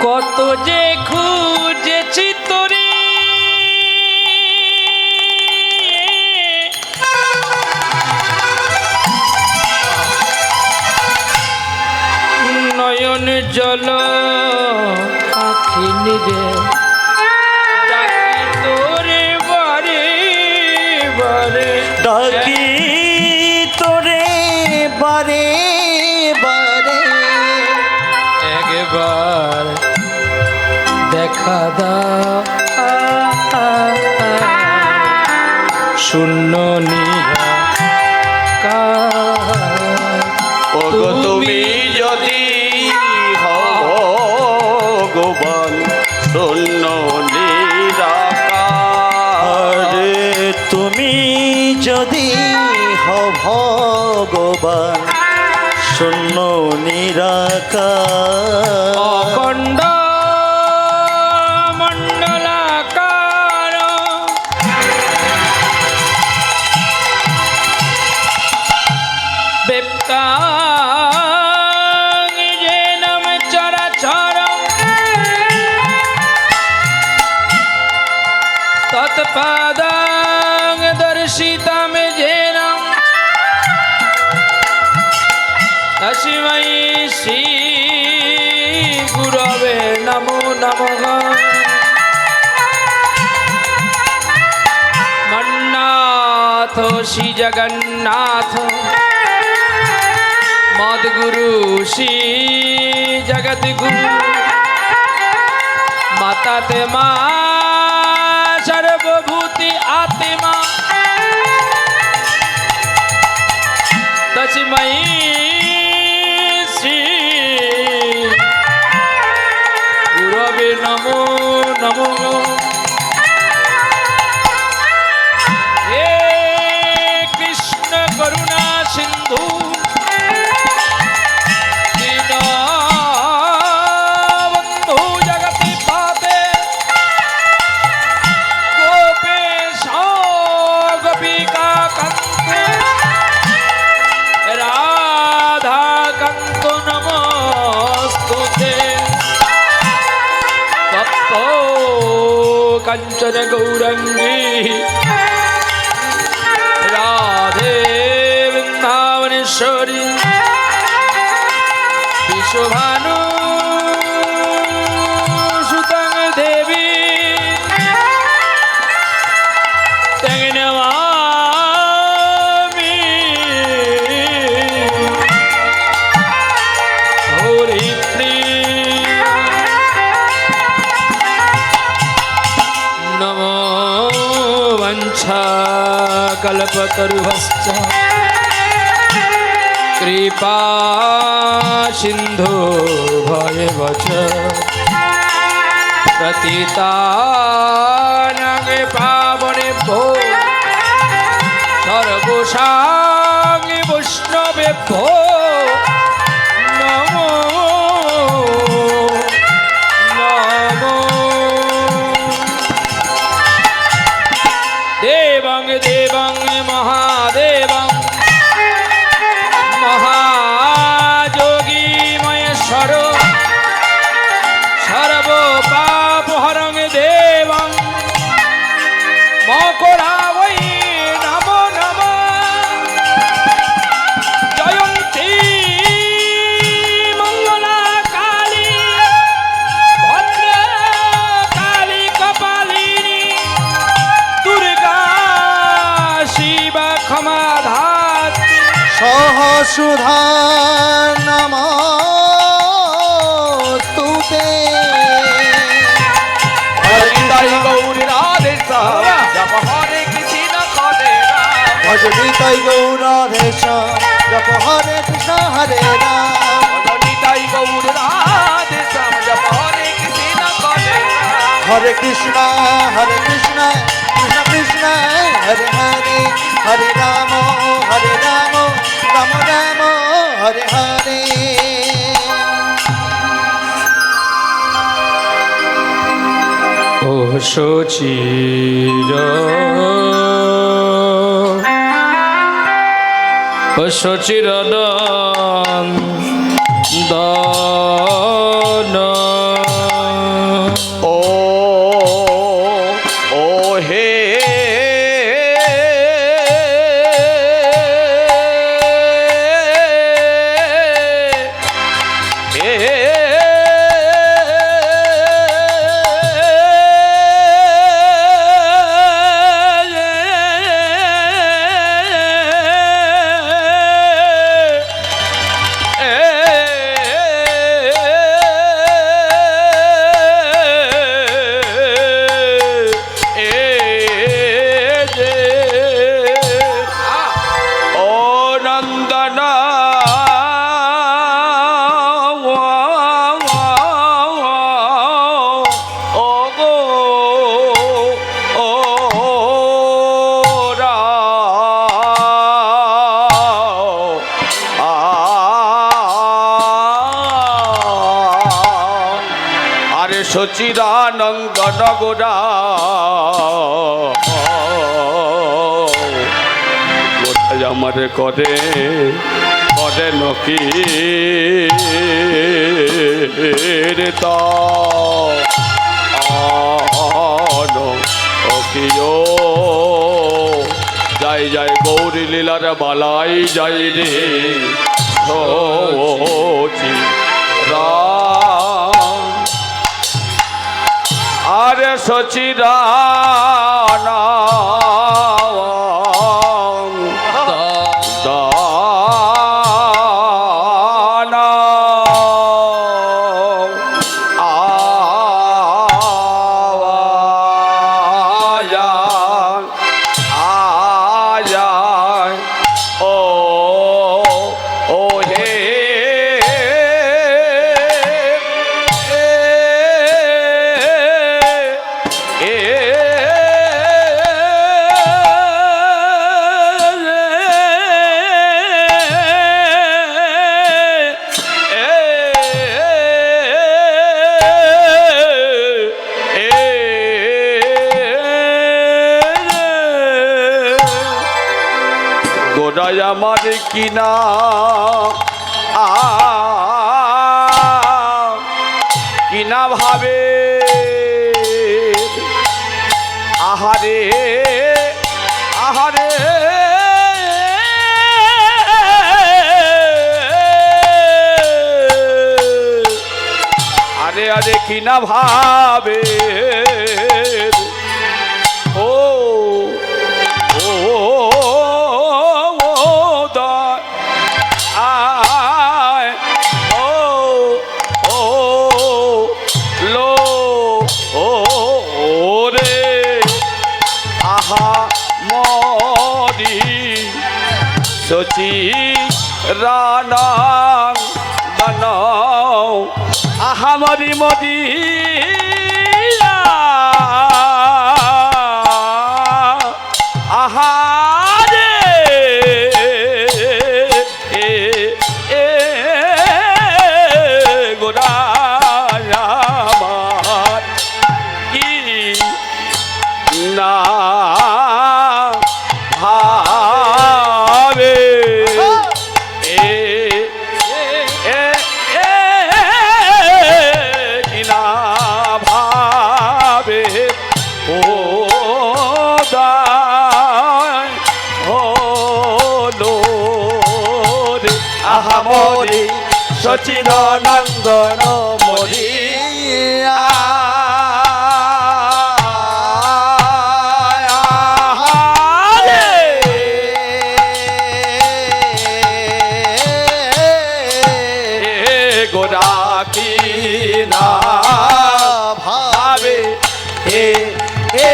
কত যে খুঁজেছি তোরে নয়ন জল আখি নিরে ডাকি তোরে বারে বারে ডাকি তোরে বারে বারে একবার দেখা দাও শূন্য নিরাকার ওগো তুমি যদি ভগবান শূন্য নিরাকার তুমি যদি ভগবান শূন্য নিরাকার অখণ্ড মণ্ডলাকার বেপ্তাং যেনম চরাচর তৎপাদং দর্শিতম যেন তস্मै শ্রী গুরবে নমো নমঃ মন্নাথ শ্রী জগন্নাথ মদ্গুরু শ্রী জগদ্গুরু মাতাতে মা সর্বভূতি আত্মা তস্मै শ্রী গুরবে নমো নমঃ হে কৃষ্ণ করুণা সিন্ধু দীনবন্ধু জগৎপতে গোপেশ গোপিকা কান্ত রাধা কান্ত নমস্তুতে তপ্ত কাঞ্চন গৌরঙ্গী রাধে বৃন্দাবনেশ্বরী বিশ্বভানু সুতং দেবী তং নমামি হরিপ্রিয়া নমো বঞ্ছা কল্পতরুভশ্চ কৃপা সিন্ধু ভয়েব চ পতিতানাং পাবনেভ্যো সর্বসাং বৈষ্ণবেভ্যো নমো নমো দেবং দেবং মহাদেবং মহাযোগী মহেশ্বর সর্বপাপহরং দেবং মকরাবৈ নমো নমঃ জয়ন্তী মঙ্গলা কালী ভদ্রকালী কপালিনী দুর্গা শিবা ক্ষমা ধাত্রী সহসুধা নমস্তুতে হরিতাই গৌর রাধে জপ হরে কৃষ্ণ হরে রাম ভজনিতাই গৌরাধেশ জপ হরে কৃষ্ণ হরে রাম হরিতাই গৌর রাধে জপ হরে কৃষ্ণ হরে রাম হরে কৃষ্ণ কৃষ্ণ কৃষ্ণ হরে হরে হরে রাম রাম রাম হরে হরে ও শচির ও শচির আরে সচিদানন্দন গোড়া গোটাই আমার করে করে নকি রে তা অকিও যাই যাই গৌরী লীলার বালাই যাই রে সচি আরে সচিদানা আমার কিনা কিনা ভাবে আহারে আহারে আরে আরে কিনা ভাবে ও ও সচি রানা দন আহামরি মদি আহারে গোরা আমার কি না মরি সচিদানন্দন মরি গোরা কি না ভাবে হে হে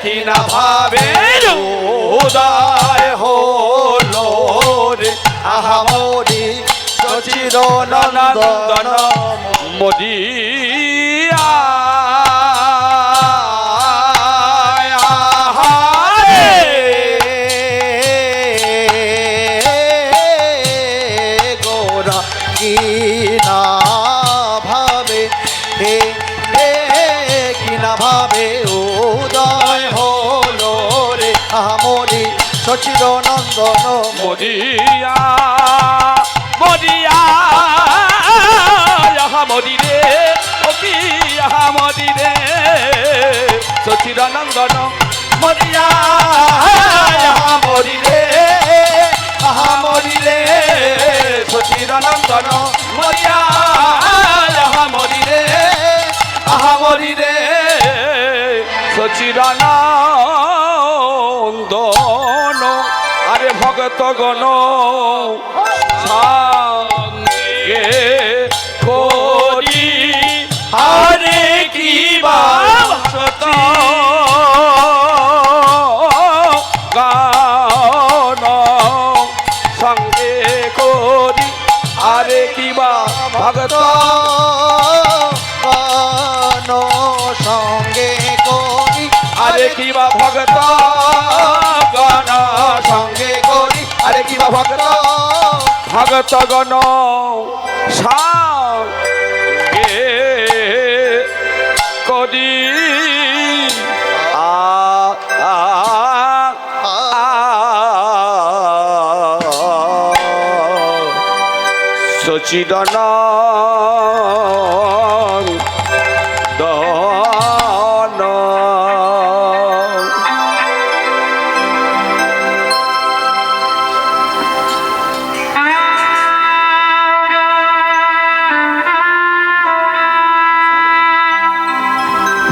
কি না ভাবে উদয় হলো রে আহামরি সচিদানন্দন মরিয়া গোরা কি না ভাবে হে হে কি না ভাবে উদয় হলো রে আহামরি সচিদানন্দন মরিয়া মরিয়া মরি রে ও কি মরি রে সচিদানন্দন মরিয়া মরি রে মরি রে সচিদানন্দন মরিয়া মরি রে মরি রে সচিদানন্দন আরে ভক্তগণ সঙ্গে করি আরে কি বাসত গান সঙ্গে করি আরে কি বা ভক্ত সঙ্গে করি আরে কি বা ভক্ত গণ সঙ্গে করি আরে কি বা ভক্ত ভক্ত গণ সঙ্গে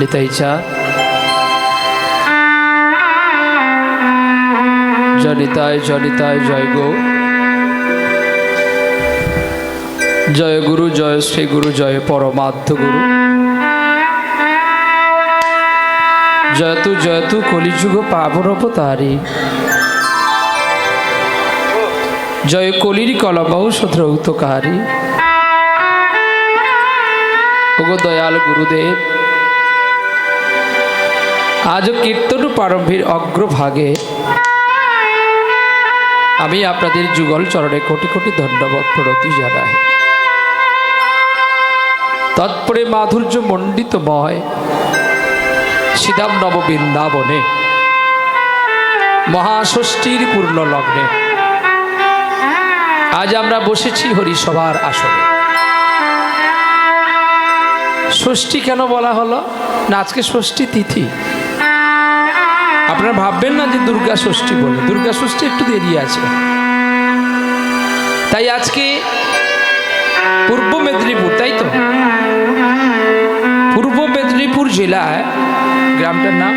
নিতাই চাঁদ, জনিতায় জনিতায় জয় গো, জয় গুরু, জয় শ্রী গুরু, জয় পরমার্থ গুরু। জয়তু জয়তু কলিযুগ পাবন অবতারী, জয় কলির কলবাউ শত্রৌতকারী। ওগো দয়াল গুরুদেব, আজ কীর্তন প্রারম্ভের অগ্রভাগে আমি আপনাদের যুগল চরণে কোটি কোটি ধন্যবাদ প্রণতি জানাই। তৎপরে মাধুর্য মণ্ডিতময় শ্রীধাম নব বৃন্দাবনে মহাষষ্ঠীর পূর্ণ লগ্নে আজ আমরা বসেছি হরিসভার আসনে। ষষ্ঠী কেন বলা হলো না? আজকে ষষ্ঠী তিথি। আপনারা ভাববেন না যে দুর্গা ষষ্ঠী বলে, দুর্গা ষষ্ঠী একটু দেরি আছে। তাই আজকে পূর্ব মেদিনীপুর, তাই তো, পূর্ব মেদিনীপুর জেলায় গ্রামটার নাম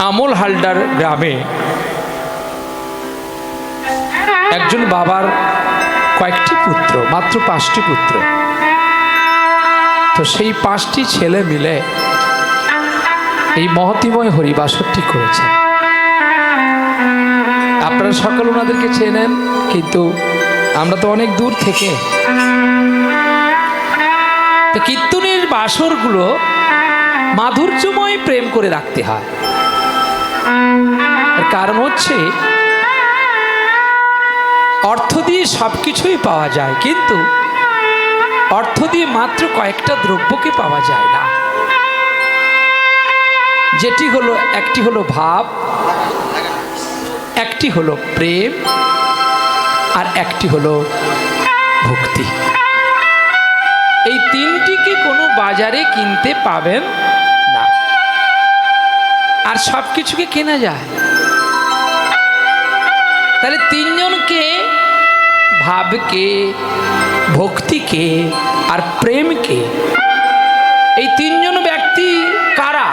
আমল হালদার গ্রামে একজন বাবার কয়েকটি পুত্র, মাত্র 5টি পুত্র। তো সেই 5টি ছেলে মিলে এই মহতিময় হরিবাসরটি করেছেন। আপনারা সকল ওনাদেরকে চেনেন, কিন্তু আমরা তো অনেক দূর থেকে। কীর্তনের বাসরগুলো মাধুর্যময় প্রেম করে রাখতে হয়। কারণ হচ্ছে অর্থ দিয়ে সব কিছুই পাওয়া যায়, কিন্তু অর্থ দিয়ে মাত্র কয়েকটা দ্রব্যকে পাওয়া যায় না, যেটি হলো, একটি হলো ভাব, একটি হলো প্রেম, আর একটি হলো ভক্তি। এই তিনটিকে কোনো বাজারে কিনতে পাবেন না, আর সব কিছুকে কেনা যায়। তাহলে তিনজনকে, ভাবকে, ভক্তিকে আর প্রেমকে, এই তিনজন ব্যক্তি কারা?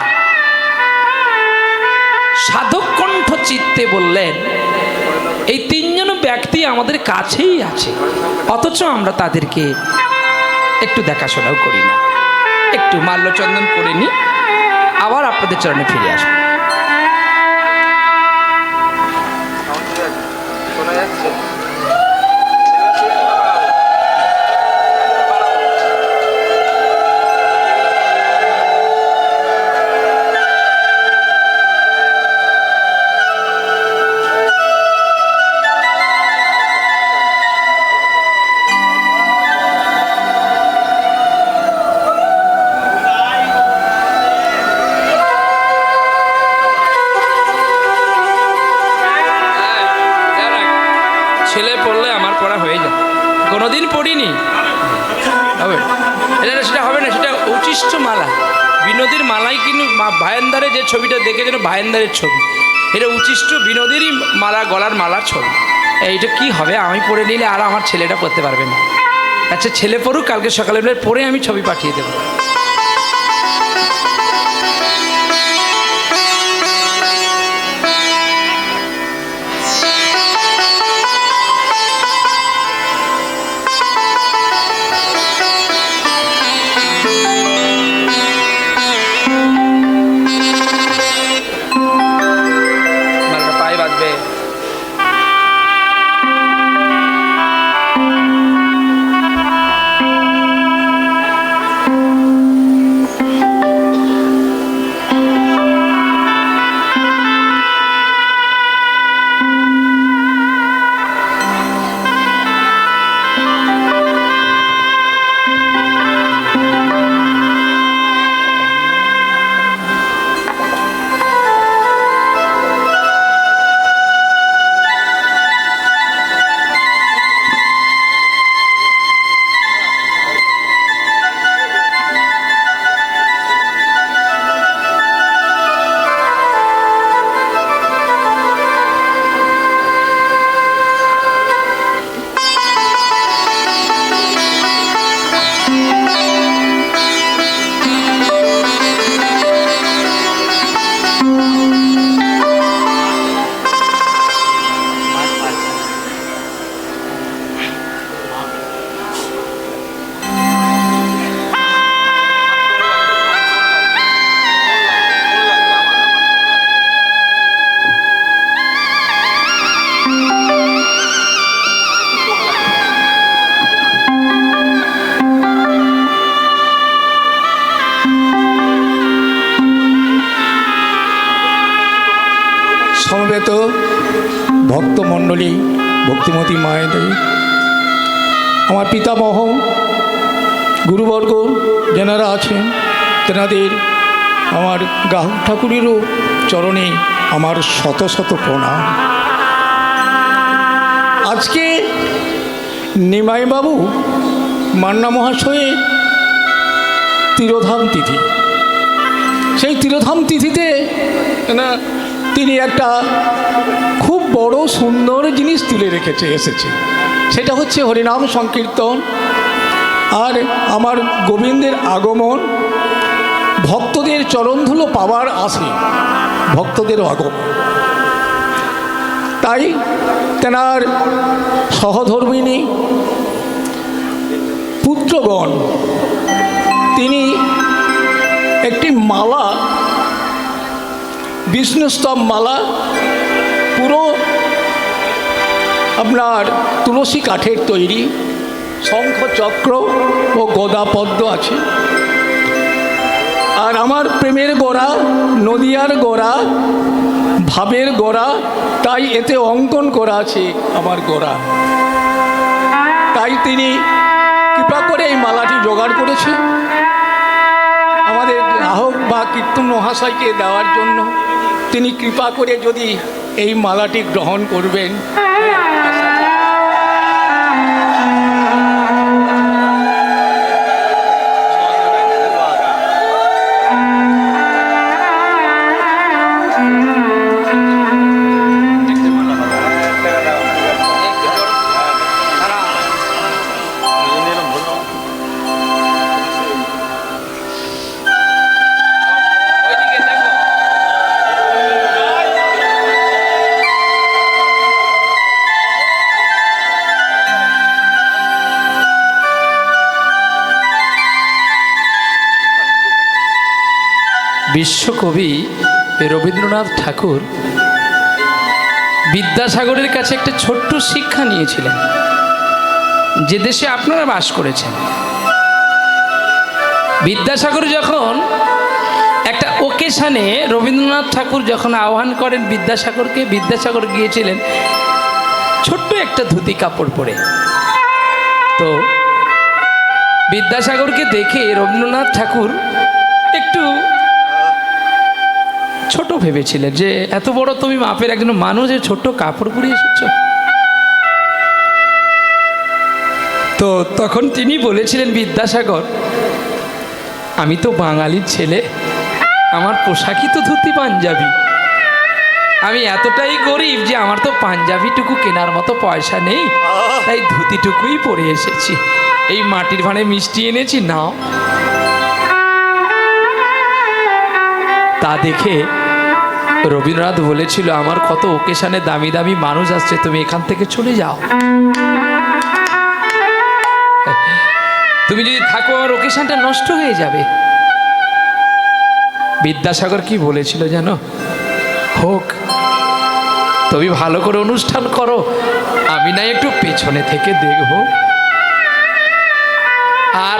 সাধক কণ্ঠ চিত্তে বললেন এই তিনজন ব্যক্তি আমাদের কাছেই আছে, অথচ আমরা তাদেরকে একটু দেখাশোনাও করি না। একটু মাল্যচন্দন করে নি, আবার আপনাদের চরণে ফিরে আসবো। ছেলে পড়লে আমার পড়া হয়ে যায়, কোনোদিন পড়িনি, হবে এটা, সেটা হবে না। সেটা উচিষ্ট মালা, বিনোদীর মালাই, কিন্তু ভায়ান্দারে যে ছবিটা দেখে যেন ভায়ান্দারের ছবি, এটা উচিষ্ট বিনোদীরই মালা, গলার মালার ছবি। এইটা কি হবে? আমি পড়ে নিলে আর আমার ছেলেটা পড়তে পারবে না। আচ্ছা, ছেলে পড়ুক, কালকে সকালে পড়ে আমি ছবি পাঠিয়ে দেবো। ভক্তিমতী মায়েদের, আমার পিতামহ গুরুবর্গ যারা আছেন তেনাদের, আমার গ্রাহক ঠাকুরেরও চরণে আমার শত শত প্রণাম। আজকে নিমাইবাবু মান্না মহাশয়ের তিরোধাম তিথি। সেই তিরোধাম তিথিতে না তিনি একটা খুব বড় সুন্দর জিনিস তুলে রেখেছে এসেছে, সেটা হচ্ছে হরিনাম সংকীর্তন আর আমার গোবিন্দের আগমন, ভক্তদের চরণধুলো পাওয়ার আসে, ভক্তদেরও আগমন। তাই তেনার সহধর্মিণী পুত্রগণ তিনি একটি মালা, বিষ্ণুস্তব মালা, পুরো আপনার তুলসী কাঠের তৈরি, শঙ্খ চক্র ও গদা পদ্ম আছে। আর আমার প্রেমের গোড়া, নদিয়ার গোড়া, ভাবের গোড়া, তাই এতে অঙ্কন করা আছে আমার গোড়া। তাই তিনি কৃপা করে এই মালাটি জোগাড় করেছে আমাদের গ্রাহক বা কীর্তন মহাশয়কে দেওয়ার জন্য। তিনি কৃপা করে যদি এই মালাটি গ্রহণ করবেন। বিশ্বকবি রবীন্দ্রনাথ ঠাকুর বিদ্যাসাগরের কাছে একটা ছোট্ট শিক্ষা নিয়েছিলেন, যে দেশে আপনারা বাস করেছেন। বিদ্যাসাগর যখন একটা ওকেশানে, রবীন্দ্রনাথ ঠাকুর যখন আহ্বান করেন বিদ্যাসাগরকে, বিদ্যাসাগর গিয়েছিলেন ছোট্ট একটা ধুতি কাপড় পরে। তো বিদ্যাসাগরকে দেখে রবীন্দ্রনাথ ঠাকুর একটু ছোট ভেবেছিলেন, যে এত বড় তুমি মাপের একজন মানুষের ছোট্ট কাপড় পরে এসেছ। তো তখন তিনি বলেছিলেন, বিদ্যাসাগর, আমি তো বাঙালির ছেলে, আমার পোশাকই তো ধুতি পাঞ্জাবি। আমি এতটাই গরিব যে আমার তো পাঞ্জাবিটুকু কেনার মতো পয়সা নেই, তাই ধুতিটুকুই পরে এসেছি। এই মাটির ভাঁড়ে মিষ্টি এনেছি, নাও। তা দেখে রবীন্দ্রনাথ বলেছিল, আমার কত ওকেশানে দামি দামি মানুষ আসছে, তুমি এখান থেকে চলে যাও। তুমি যদি থাকো আমার ওকেশানটা নষ্ট হয়ে যাবে। বিদ্যাসাগর কি বলেছিল জানো? হোক, তুমি ভালো করে অনুষ্ঠান করো, আমি না একটু পেছনে থেকে দেখব। আর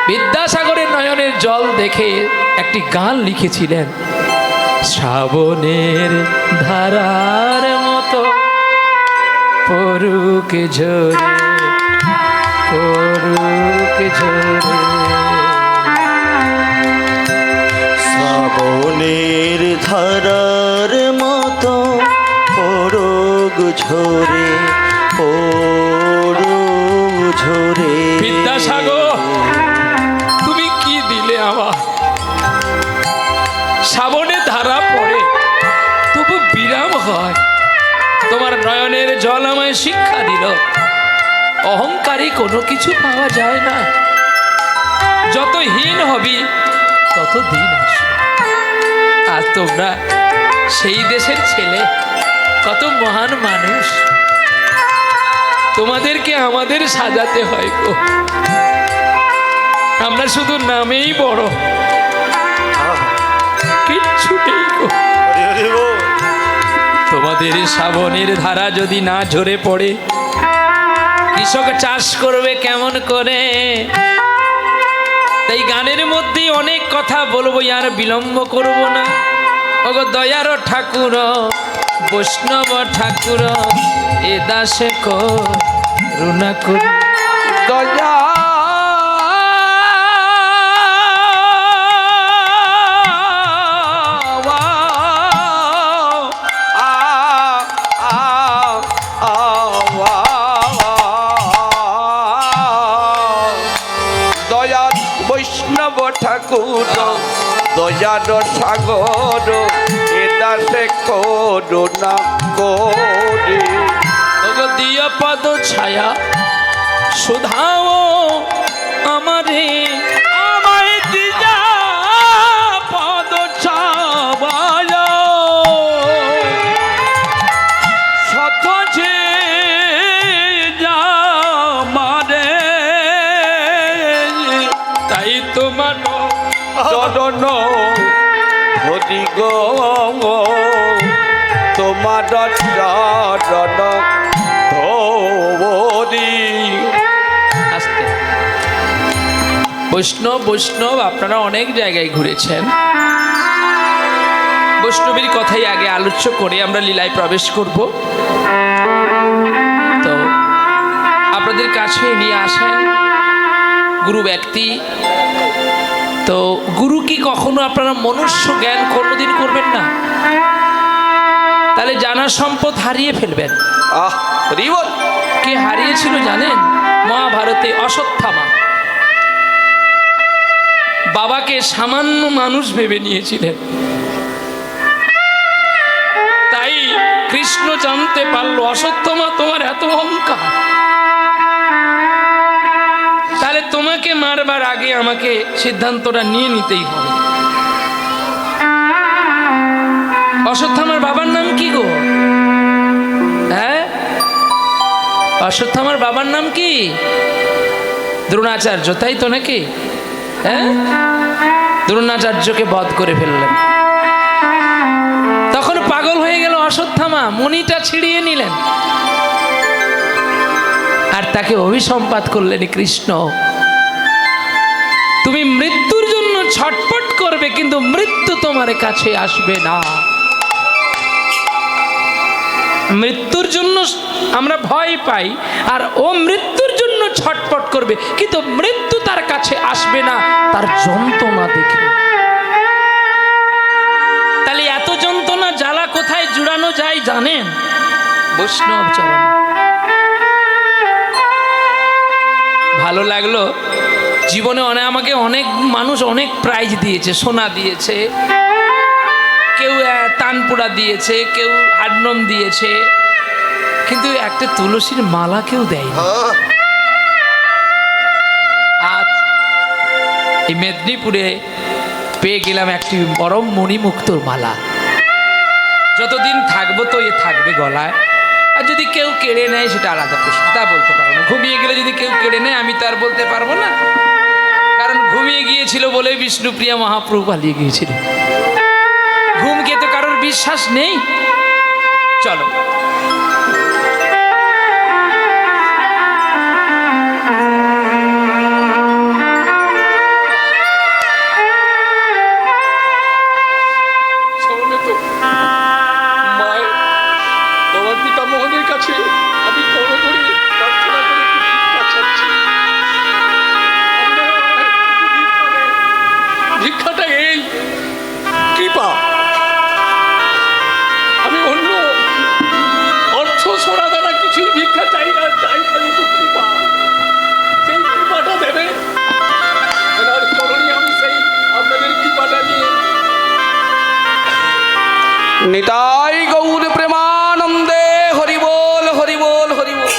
বিদ্যাসাগরের নয়নের জল দেখে একটি গান লিখেছিলেন, শ্রাবণের ধারার মতো পরুক ঝরে, পরুক ঝরে। শ্রাবণের ধারার মতো পরগ ঝরে, পরগ ঝরে। বিদ্যাসাগর, তুমি কি দিলে আমার? শ্রাবণে ধারা পড়ে তবু বিরাম হয়। তোমার নয়নের জল আমায় শিক্ষা দিল, অহংকারী কোনো কিছু পাওয়া যায় না। যত হীন হবি তত দিন আসবে। আর তোমরা সেই দেশের ছেলে, কত মহান মানুষ, তোমাদেরকে আমাদের সাজাতে হয় গো। আমরা শুধু নামেই বড়, কিচ্ছু নেই গো। তোমাদের শ্রাবণের ধারা যদি না ঝরে পড়ে, কৃষক চাষ করবে কেমন করে? তাই গানের মধ্যে অনেক কথা বলবো, আর বিলম্ব করব না। ওগো দয়ার ঠাকুর, বৈষ্ণব ঠাকুর এ দাসে করুণা করি দয়া দয়াল বৈষ্ণব ঠাকুর দয়ার সাগর এ দাসে করুণা করে ওগো দিয় পদ ছায়া সুধাও আমারে আমায় দিয়া পদ ছায়া শত যে যামারে তাই তোমার চরণ হরি গো তোমার চরণ ধরি আসতে বৈষ্ণব আপনারা অনেক জায়গায় ঘুরেছেন। বৈষ্ণবীর কথাই আগে আলোচ্য করে আমরা লীলায় প্রবেশ করব। তো আপনাদের কাছে নিয়ে আসেন গুরু ব্যক্তি। তো গুরু কি কখনো আপনারা মনুষ্য জ্ঞান কোনোদিন করবেন না? তাহলে জানা সম্পদ হারিয়ে ফেলবেন। হরি বল কে হারিয়েছিল জানেন? মহাভারতে অশ্বত্থামা বাবাকে সামান্য মানুষ ভেবে নিয়েছিলেন। তাই কৃষ্ণ জানতে পারলো অশ্বত্থামা তোমার এত অহংকার, তাহলে তোমাকে মারবার আগে আমাকে সিদ্ধান্তটা নিয়ে নিতেই হবে। অশ্বত্থামার বাবার নাম কি গো? হ্যাঁ, অশ্বত্থামার বাবার নাম কি? দ্রোণাচার্য, তাই তো নাকি? হ্যাঁ, দ্রোণাচার্যকে বধ করে ফেললেন। তখন পাগল হয়ে গেল অশ্বত্থামা, মণিটা ছিড়িয়ে নিলেন আর তাকে অভিসম্পাত করলেন কৃষ্ণ। তুমি মৃত্যুর জন্য ছটফট করবে কিন্তু মৃত্যু তোমার কাছে আসবে না। মৃত্যুর জন্য আমরা ভয় পাই আর ও মৃত্যুর জন্য ছটফট করবে কিন্তু মৃত্যু তার কাছে আসবে না তার যন্ত্রণা দেখে। তাহলে এত যন্ত্রণা জ্বালা কোথায় জুড়ানো যায় জানেন? বৈষ্ণব চরণে। ভালো লাগলো, জীবনে আমাকে অনেক মানুষ অনেক প্রাইজ দিয়েছে, সোনা দিয়েছে, কেউ তানপুরা দিয়েছে, কেউ হাডনম দিয়েছে, কিন্তু একটা তুলসীর মালা কেউ দেয়নি। আজ এই মেদিনীপুরে পেয়ে গেলাম একটি পরম মণিমুক্তর মালা। যতদিন থাকবো তো এ থাকবে গলায়, আর যদি কেউ কেড়ে নেয় সেটা আলাদা প্রশ্ন, তা বলতে পারবো না। ঘুমিয়ে গেলে যদি কেউ কেড়ে নেয় আমি তো আর বলতে পারবো না, কারণ ঘুমিয়ে গিয়েছিল বলে বিষ্ণুপ্রিয়া মহাপ্রভু পালিয়ে গিয়েছিল। ঘুমকে তো কারোর বিশ্বাস নেই। চলো নিতাই গৌর প্রেমানন্দে হরি বল হরি বল হরি বল।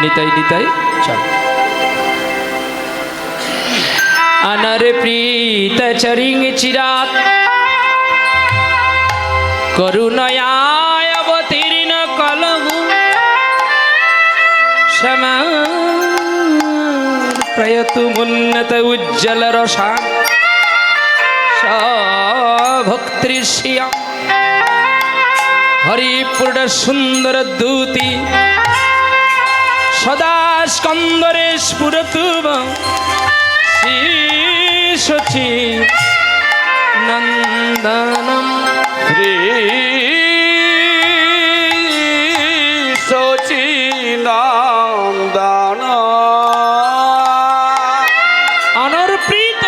নিতাই নিতাই চল। अनर प्रीत चरिंग चिरात करुणयाय अवतीर्ण कलहु क्षमा प्रयतु मुन्नत उज्जवल रसा ভক্তিশ্রিয়া হরিপূর্ণ সুন্দর দূতি সদা স্কন্দরে স্ফুরতুব শ্রী সচি নন্দনম শ্রী সচিনন্দন অনর্পিত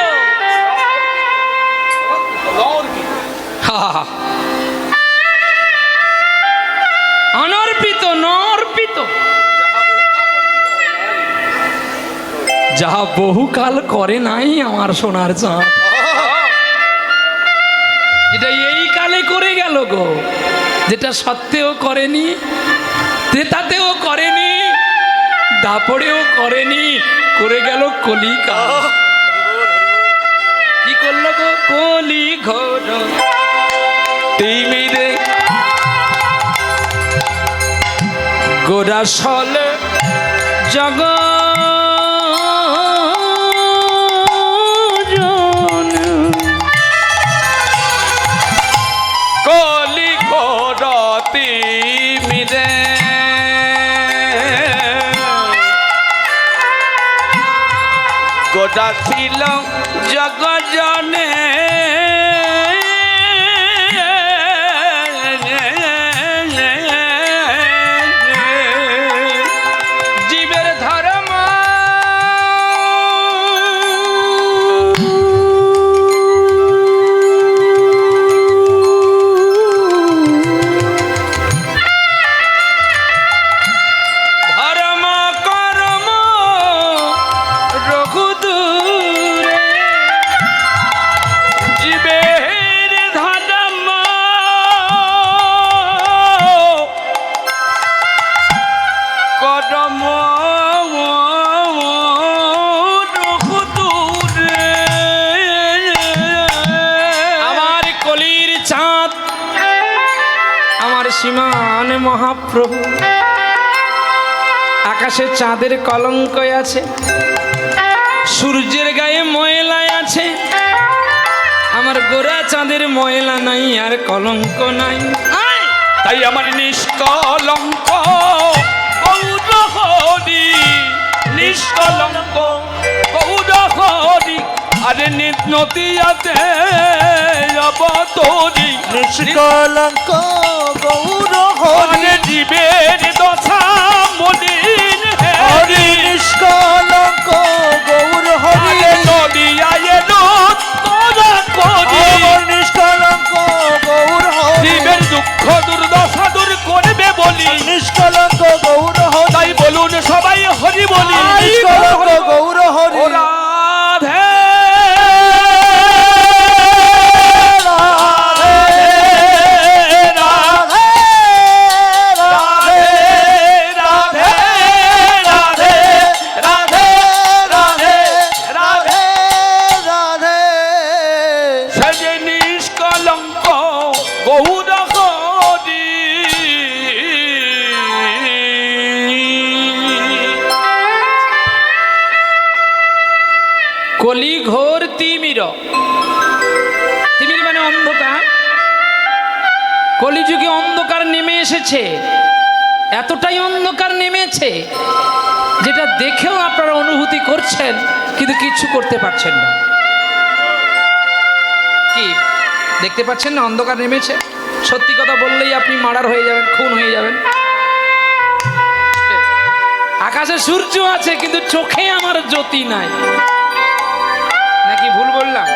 অনর্পিত নর্পিত যাহা বহুকাল করে নাই আমার সোনার চাঁদ, যেটা এই কালে করে গেল গো, যেটা সত্যেও করেনি, ত্রেতাতেও করেনি, দাপড়েও করেনি, করে গেল কলিকাল। কি করলো গো? কলি ঘোর তিমিরে গোরাসল জগ কলি ঘোরতি মিরে গোটা ছিল জগজনে জীবের ধর্ম ধর্ম কর্ম রঘুদূরে জীবের ধর্ম কর্ম রঘুদূরে। আমার কলির চাঁদ, আমার সীমান মহাপ্রভু, আকাশে চাঁদের কলঙ্ক আছে, সূর্যের গায়ে ময়লা আছে, আমার গোরা চাঁদের ময়লা নাই আর কলঙ্ক নাই। তাই আমার নিষ্কলঙ্ক গৌরহরি, নিষ্কলঙ্ক গৌরহরি, আরে নদিয়াতে অবতরি, নিষ্কলঙ্ক গৌর হরি আরে জীবের দশা মলিন হরি হরি, নিষ্কলঙ্ক গৌর হরি আরে নদিয়ায় রোদ করা করি, আমার নিষ্কলঙ্ক গৌর হরি জীবের দুঃখ দুর্দশা দূর করবে বলি, নিষ্কলঙ্ক গৌর হরি তাই বলুন সবাই হরি বলি। নিষ্কলঙ্ক গৌর হরি ও রাধে রাধে রাধে রাধে রাধে রাধে রাধে রাধে রাধে সে নিষ্কলঙ্ক গৌর হরি। কলি ঘোর তিমির, তিমির মানে অন্ধকার। কলিযুগে অন্ধকার নেমে এসেছে, এতটাই অন্ধকার নেমেছে যেটা দেখেও আপনারা অনুভূতি করছেন কিন্তু কিচ্ছু করতে পারছেন না। কি দেখতে পাচ্ছেন না? অন্ধকার নেমেছে। সত্যি কথা বললেই আপনি মার্ডার হয়ে যাবেন, খুন হয়ে যাবেন। আকাশে সূর্য আছে কিন্তু চোখে আমার জ্যোতি নাই, নাকি ভুল বললাম?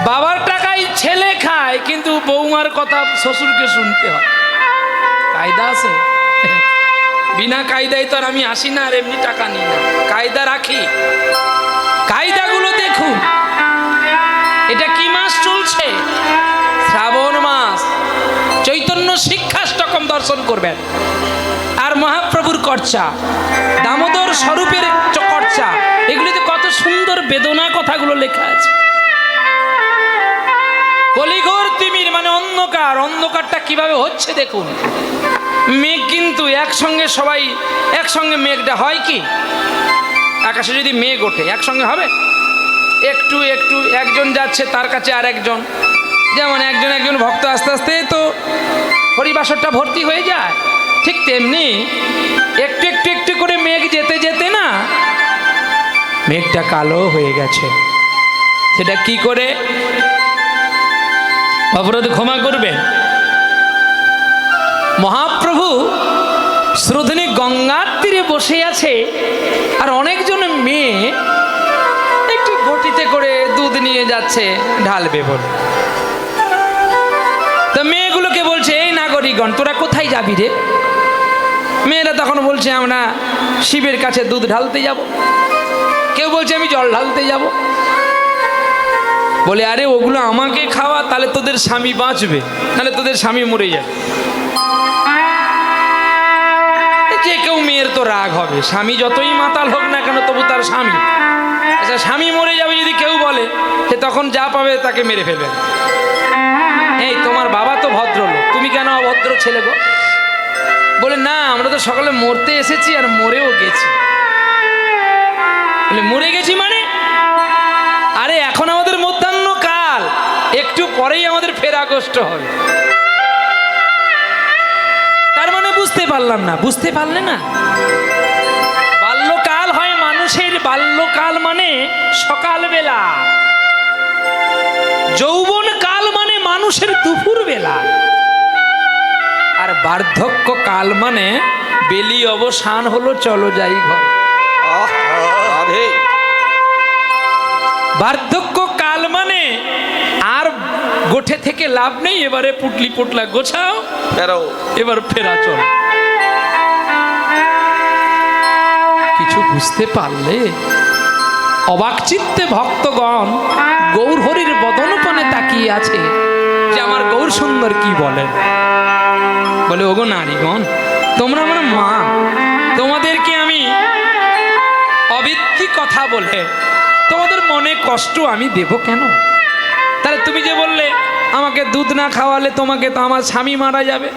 বাবার টাকায় ছেলে খায় কিন্তু বৌমার কথা শ্বশুরকে শুনতে হয়। কায়দা আছে? বিনা কায়দায় তো আর আমি আসি না আর এমনি টাকা নিই না, কায়দা রাখি। কায়দাগুলো দেখুন। এটা কি মাস চলছে? শ্রাবণ মাস। চৈতন্য শিক্ষাষ্টকম দর্শন করবেন, আর মহাপ্রভুর কর্চা, দামোদর স্বরূপের কর্চা, এগুলিতে কত সুন্দর বেদনা কথাগুলো লেখা আছে। কলিঘোর তিমির মানে অন্ধকার। অন্ধকারটা কিভাবে হচ্ছে দেখুন। মেঘ কিন্তু একসঙ্গে সবাই একসঙ্গে মেঘটা হয় কি? আকাশে যদি মেঘ ওঠে একসঙ্গে হবে? একটু একটু একজন যাচ্ছে তার কাছে আর একজন, যেমন একজন একজন ভক্ত আস্তে আস্তে তো হরিবাসরটা ভর্তি হয়ে যায়, ঠিক তেমনি একটু একটু একটু করে মেঘ যেতে যেতে না মেঘটা কালো হয়ে গেছে। সেটা কি করে? অপরাধ ক্ষমা করবেন, মহাপ্রভু শ্রোধনী গঙ্গার তীরে বসে আছে, আর অনেকজন মেয়ে একটি ঘটিতে করে দুধ নিয়ে যাচ্ছে ঢালবে বলে। তা মেয়েগুলোকে বলছে, এই নাগরিকগণ তোরা কোথায় যাবি রে? মেয়েরা তখন বলছে, আমরা শিবের কাছে দুধ ঢালতে যাব। কেউ বলছে আমি জল ঢালতে যাব। বলে আরে ওগুলো আমাকে খাওয়া, তাহলে তোদের স্বামী বাঁচবে, তাহলে তোদের স্বামী মরে যাবে। যে কেউ মেয়ের তো রাগ হবে, স্বামী যতই মাতাল হোক না কেন তবু তার স্বামী, আচ্ছা স্বামী মরে যাবে যদি কেউ বলে, সে তখন যা পাবে তাকে মেরে ফেলবে। এই তোমার বাবা তো ভদ্রলোক, তুমি কেন অভদ্র ছেলে গো? বলে না, আমরা তো সকালে মরতে এসেছি আর মরেও গেছি। বলে মরে গেছি মানে? আরে এখন আমাদের মধ্যাহ্ন কাল, একটু পরেই আমাদের ফেরা কষ্ট হবে। তার মানে বুঝতে পারলাম না, বুঝতে পারলে না? বাল্যকাল হয় মানুষের, বাল্যকাল মানে সকালবেলা, যৌবন কাল মানে মানুষের দুপুর বেলা, আর বার্ধক্য কাল মানে বেলি অবসান হলো চলো যাই ঘর। রাধে। বার্ধক্য কাল মানে আর গোঠে থেকে লাভ নেই, এবারে পুটলি পুটলা গোছাও, ফেরো, এবার ফেরা চল। কিছু বুঝতে পারলে? অবাক চিত্তে ভক্তগণ গৌর হরির বদনপানে তাকিয়ে আছে যে আমার গৌর সুন্দর কি বলেন। বলে ওগো নারীগণ, তোমরা আমার মা, তোমাদেরকে আমি অবিদ্যি কথা বলে তোমাদের মনে কষ্ট আমি দেব কেন? তাহলে তুমি যে বললে আমাকে দুধ না খাওয়ালে তোমাকে তো আমার স্বামী মারা যাবে।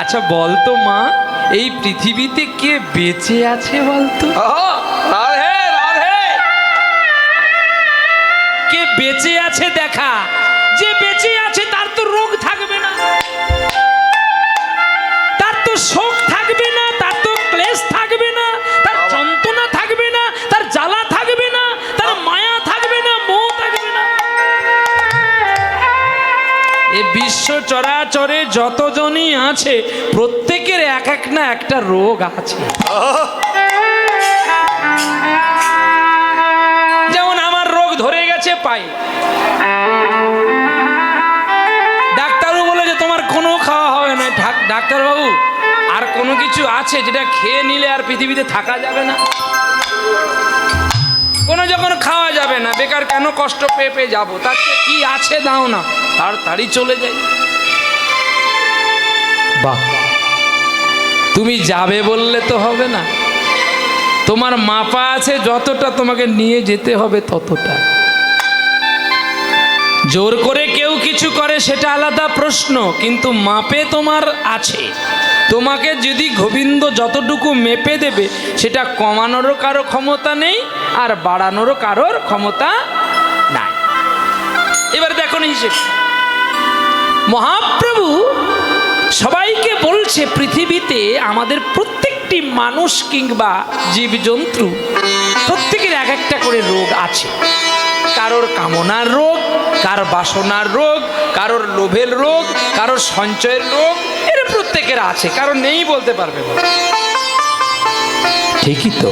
আচ্ছা বলতো মা, এই পৃথিবীতে কে বেঁচে আছে বলতো? রাধে রাধে। কে বেঁচে আছে দেখা, যে বেঁচে আছে তার তো রোগ থাকবে না, তার তো শোক থাকবে না, তার তো ক্লেশ থাকবে না, তার যন্ত্রণা থাকবে না, তার জ্বালা থাকবে না, তার মায়া থাকবে না, মোহ থাকবে না। এই বিশ্ব চরাচরে যতজনই আছে প্রত্যেকের এক এক না একটা রোগ আছে। যেমন আমার রোগ ধরে গেছে পায়ে, ডাক্তারও বলে যে তোমার কোনো খাওয়া হবে না। ডাক্তারবাবু আর কোনো কিছু আছে যেটা খেয়ে নিলে আর পৃথিবীতে থাকা যাবে না? কোনো যখন খাওয়া যাবে না, বেকার কেন কষ্ট পেয়ে পেয়ে যাবো, তার চেয়ে কি আছে দাও না, তাড়াতাড়ি চলে যাই। বাহ, তুমি যাবে বললে তো হবে না, তোমার মাপা আছে যতটা, তোমাকে নিয়ে যেতে হবে ততটা। জোর করে কেউ কিছু করে সেটা আলাদা প্রশ্ন, কিন্তু মাপে তোমার আছে। তোমাকে যদি গোবিন্দ যতটুকু মেপে দেবে সেটা কমানোরও কারো ক্ষমতা নেই, আর বাড়ানোরও কারোর ক্ষমতা নাই। এবার দেখো হিসেব, মহাপ্রভু সবাইকে বলছে পৃথিবীতে আমাদের প্রত্যেকটি মানুষ কিংবা জীবজন্তু প্রত্যেকের এক একটা করে রোগ আছে। কারোর কামনার রোগ, কারোর বাসনার রোগ, কারোর লোভের রোগ, কারোর সঞ্চয়ের রোগ, এর প্রত্যেকের আছে, কারণ নেই বলতে পারবে না। ঠিকই তো।